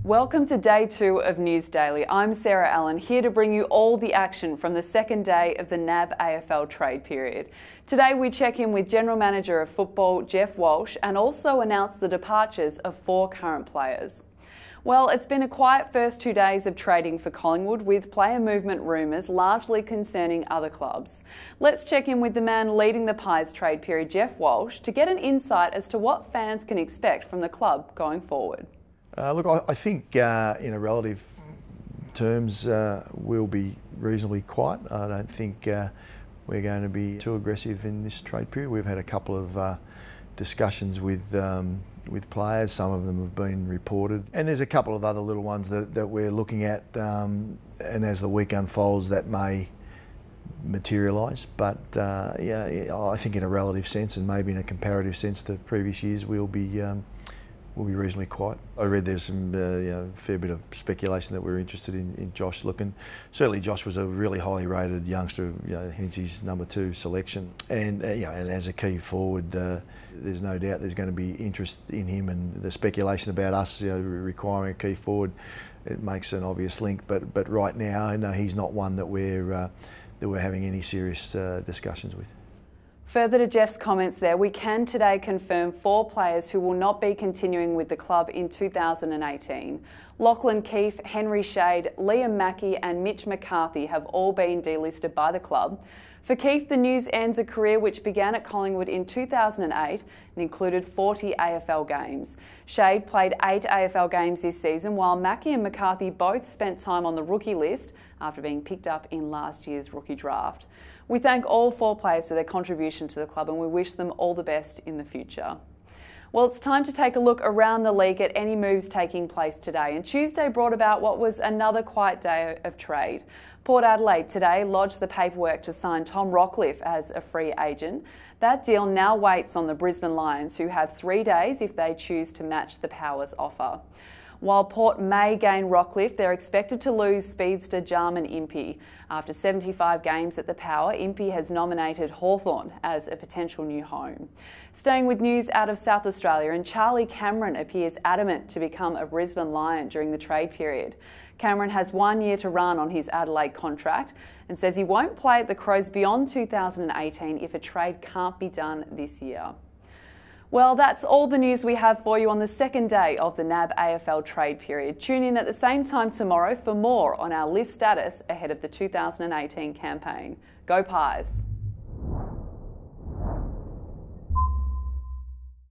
Welcome to day 2 of News Daily. I'm Sarah Allen, here to bring you all the action from the second day of the NAB AFL trade period. Today we check in with General Manager of Football Geoff Walsh and also announce the departures of 4 current players. Well, it's been a quiet first 2 days of trading for Collingwood, with player movement rumours largely concerning other clubs. Let's check in with the man leading the Pies trade period, Geoff Walsh, to get an insight as to what fans can expect from the club going forward. Look, I think in a relative terms we'll be reasonably quiet. I don't think we're going to be too aggressive in this trade period. We've had a couple of discussions with players. Some of them have been reported, and there's a couple of other little ones that we're looking at, and as the week unfolds that may materialise. But yeah, I think in a relative sense and maybe in a comparative sense to previous years we'll be reasonably quiet. I read there's some fair bit of speculation that we're interested in Josh looking. Certainly Josh was a really highly rated youngster, hence his number 2 selection. And and as a key forward, there's no doubt there's going to be interest in him, and the speculation about us requiring a key forward, it makes an obvious link. But right now, no, he's not one that we're having any serious discussions with. Further to Geoff's comments there, we can today confirm 4 players who will not be continuing with the club in 2018. Lachlan Keefe, Henry Shade, Liam Mackey and Mitch McCarthy have all been delisted by the club. For Keefe, the news ends a career which began at Collingwood in 2008 and included 40 AFL games. Shade played 8 AFL games this season, while Mackey and McCarthy both spent time on the rookie list after being picked up in last year's rookie draft. We thank all 4 players for their contribution to the club, and we wish them all the best in the future. Well, it's time to take a look around the league at any moves taking place today, and Tuesday brought about what was another quiet day of trade. Port Adelaide today lodged the paperwork to sign Tom Rockliff as a free agent. That deal now waits on the Brisbane Lions, who have 3 days if they choose to match the Powers' offer. While Port may gain Rockliff, they're expected to lose speedster Jarman Impey. After 75 games at the Power, Impey has nominated Hawthorn as a potential new home. Staying with news out of South Australia, and Charlie Cameron appears adamant to become a Brisbane Lion during the trade period. Cameron has 1 year to run on his Adelaide contract and says he won't play at the Crows beyond 2018 if a trade can't be done this year. Well, that's all the news we have for you on the second day of the NAB AFL trade period. Tune in at the same time tomorrow for more on our list status ahead of the 2018 campaign. Go Pies!